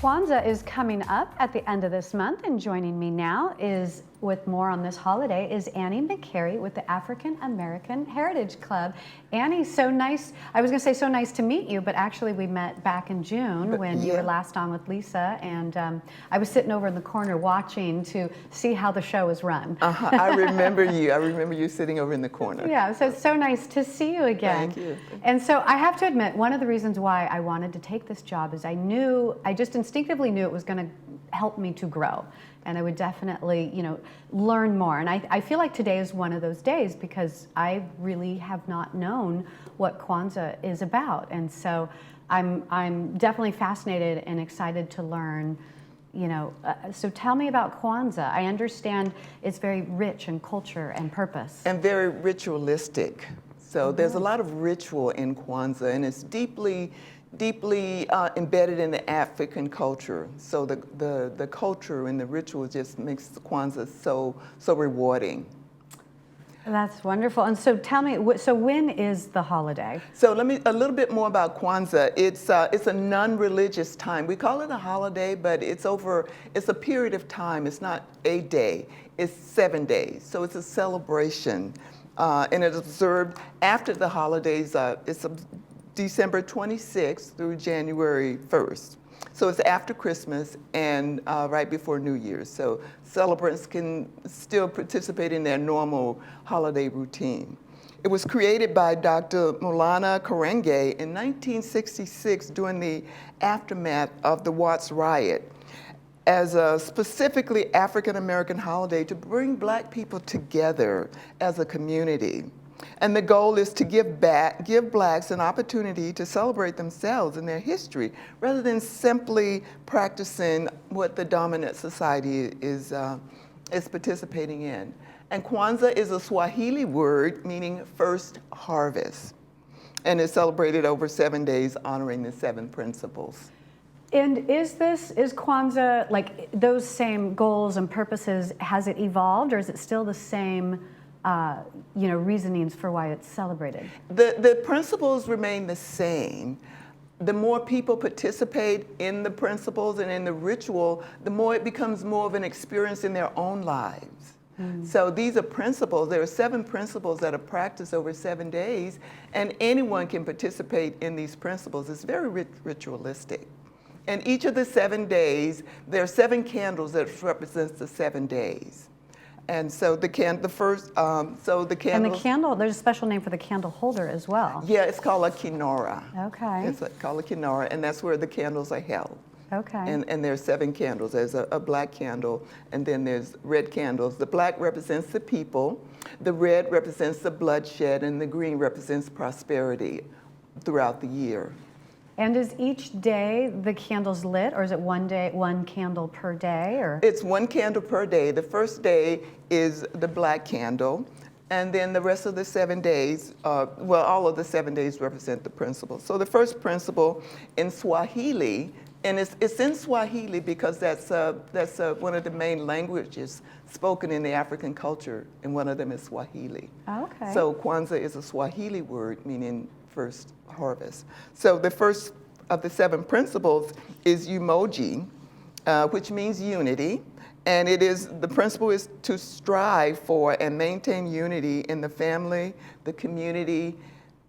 Kwanzaa is coming up at the end of this month, and joining me now is, with more on this holiday, is Annie McCary with the African American Heritage Club. Annie, so nice. I was going to say so nice to meet you, but actually we met back in June when you were last on with Lisa, and I was sitting over in the corner watching to see how the show was run. I remember you. I remember you sitting over in the corner. Yeah, so it's so nice to see you again. Thank you. And so I have to admit, one of the reasons why I wanted to take this job is I just instinctively knew it was going to help me to grow. And I would definitely, learn more. And I feel like today is one of those days because I really have not known what Kwanzaa is about. And so I'm definitely fascinated and excited to learn, so tell me about Kwanzaa. I understand it's very rich in culture and purpose. And very ritualistic. So there's a lot of ritual in Kwanzaa, and it's deeply embedded in the African culture. So the culture and the ritual just makes Kwanzaa so rewarding. That's wonderful. And so tell me, so when is the holiday? So a little bit more about Kwanzaa. It's a non-religious time. We call it a holiday, but it's a period of time. It's not a day, it's 7 days. So it's a celebration. And it's observed after the holidays. It's December 26th through January 1st. So it's after Christmas and right before New Year's. So celebrants can still participate in their normal holiday routine. It was created by Dr. Maulana Karenge in 1966 during the aftermath of the Watts riot as a specifically African-American holiday to bring Black people together as a community. And the goal is to give Blacks an opportunity to celebrate themselves and their history, rather than simply practicing what the dominant society is participating in. And Kwanzaa is a Swahili word meaning first harvest, and is celebrated over 7 days, honoring the 7 principles. And is Kwanzaa, like those same goals and purposes, has it evolved, or is it still the same reasonings for why it's celebrated? The principles remain the same. The more people participate in the principles and in the ritual, the more it becomes more of an experience in their own lives. So these are principles. There are 7 principles that are practiced over 7 days, and anyone can participate in these principles. It's very ritualistic. And each of the 7 days, there are 7 candles that represents the 7 days. And so the candle, And the candle, there's a special name for the candle holder as well. Yeah, it's called a kinora. Okay. It's called a kinora, and that's where the candles are held. Okay. And there's 7 candles. There's a black candle, and then there's red candles. The black represents the people, the red represents the bloodshed, and the green represents prosperity throughout the year. And is each day the candles lit, or is it one candle per day? Or? It's 1 candle per day. The first day is the black candle, and then the rest of the 7 days, all of the 7 days represent the principles. So the first principle in Swahili, and it's in Swahili because that's one of the main languages spoken in the African culture, and one of them is Swahili. Okay. So Kwanzaa is a Swahili word meaning first harvest. So the first of the 7 principles is umoja, which means unity, and the principle is to strive for and maintain unity in the family, the community,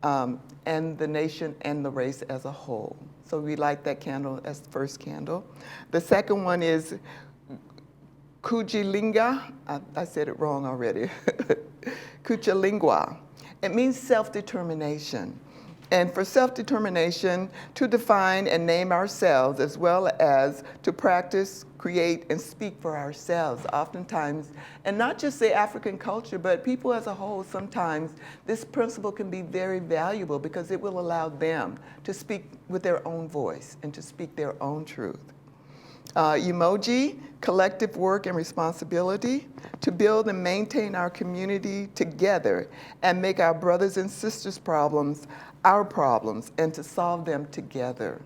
and the nation and the race as a whole. So we light that candle as the first candle. The second one is kujilinga. I said it wrong already. Kuchalingwa. It means self-determination. And for self-determination, to define and name ourselves, as well as to practice, create, and speak for ourselves, oftentimes, and not just the African culture, but people as a whole. Sometimes this principle can be very valuable because it will allow them to speak with their own voice and to speak their own truth. Umoja, collective work and responsibility, to build and maintain our community together and make our brothers and sisters' problems our problems, and to solve them together.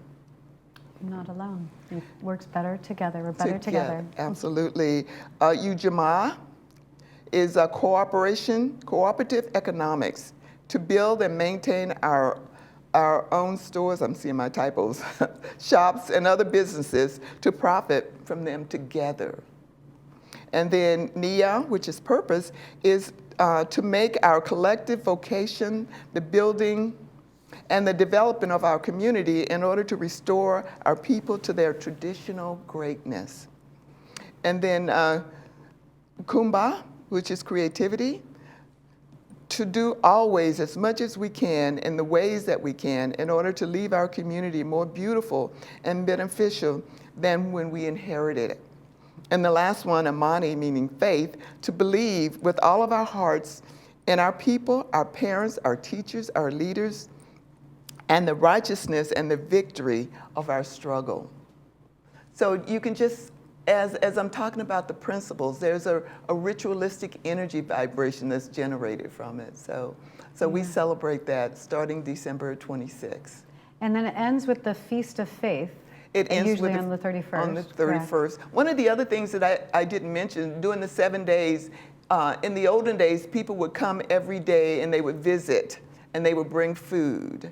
Not alone. It works better together. We're better together. Absolutely. Ujamaa is a cooperative economics, to build and maintain our our own stores, I'm seeing my typos, shops and other businesses to profit from them together. And then Nia, which is purpose, is to make our collective vocation, the building, and the development of our community in order to restore our people to their traditional greatness. And then Kumba, which is creativity, to do always as much as we can in the ways that we can in order to leave our community more beautiful and beneficial than when we inherited it. And the last one, Amani, meaning faith, to believe with all of our hearts in our people, our parents, our teachers, our leaders, and the righteousness and the victory of our struggle. So you can just, as I'm talking about the principles, there's a ritualistic energy vibration that's generated from it. So we celebrate that starting December 26th. And then it ends with the Feast of Faith. It ends usually with on the 31st. On the 31st. Correct. One of the other things that I didn't mention, during the 7 days, in the olden days, people would come every day and they would visit and they would bring food.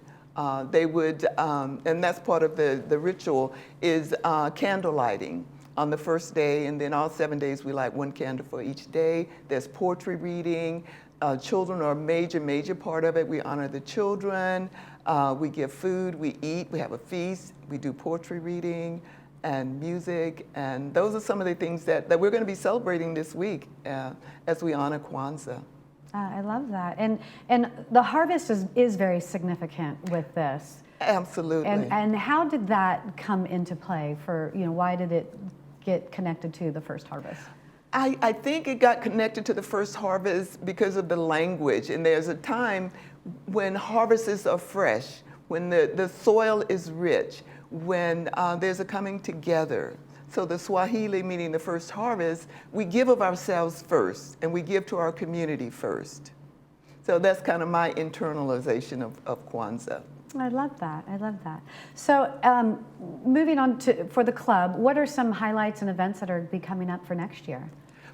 They would, and that's part of the ritual, is candle lighting on the first day, and then all 7 days we light one candle for each day. There's poetry reading. Children are a major part of it. We honor the children. We give food, we eat, we have a feast, we do poetry reading and music, and those are some of the things that we're going to be celebrating this week as we honor Kwanzaa. I love that. And the harvest is very significant with this. Absolutely. And how did that come into play for, why did it get connected to the first harvest? I think it got connected to the first harvest because of the language. And there's a time when harvests are fresh, when the soil is rich, when there's a coming together. So the Swahili, meaning the first harvest, we give of ourselves first, and we give to our community first. So that's kind of my internalization of Kwanzaa. I love that. I love that. So moving on for the club, what are some highlights and events that are be coming up for next year?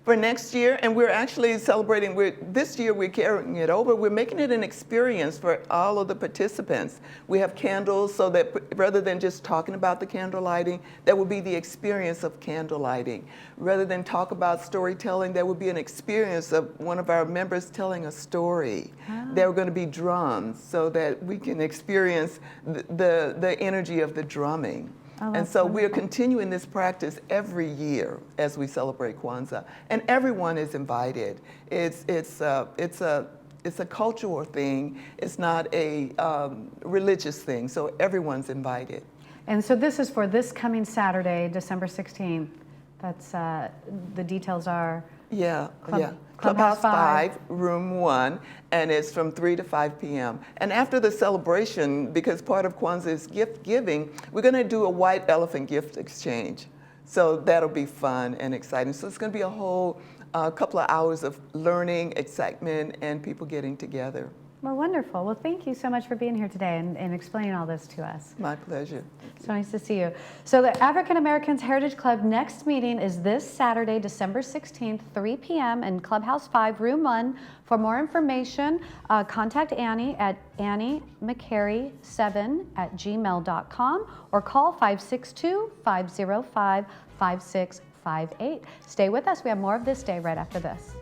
For next year, and we're actually celebrating, this year we're carrying it over, we're making it an experience for all of the participants. We have candles so that rather than just talking about the candle lighting, that will be the experience of candle lighting. Rather than talk about storytelling, there will be an experience of one of our members telling a story. Oh. There are going to be drums so that we can experience the energy of the drumming. Oh, and so wonderful. we are continuing this practice every year as we celebrate Kwanzaa, and everyone is invited. It's a cultural thing. It's not a religious thing. So everyone's invited. And so this is for this coming Saturday, December 16th. That's the details are. Yeah. Clubhouse 5, room 1, and it's from 3 to 5 p.m. And after the celebration, because part of Kwanzaa is gift giving, we're going to do a white elephant gift exchange. So that'll be fun and exciting. So it's going to be a whole couple of hours of learning, excitement, and people getting together. Well, wonderful. Well, thank you so much for being here today and explaining all this to us. My pleasure. So nice to see you. So the African Americans Heritage Club next meeting is this Saturday, December 16th, 3 p.m. in Clubhouse 5, Room 1. For more information, contact Annie at anniemccarry7@gmail.com or call 562-505-5658. Stay with us. We have more of This Day right after this.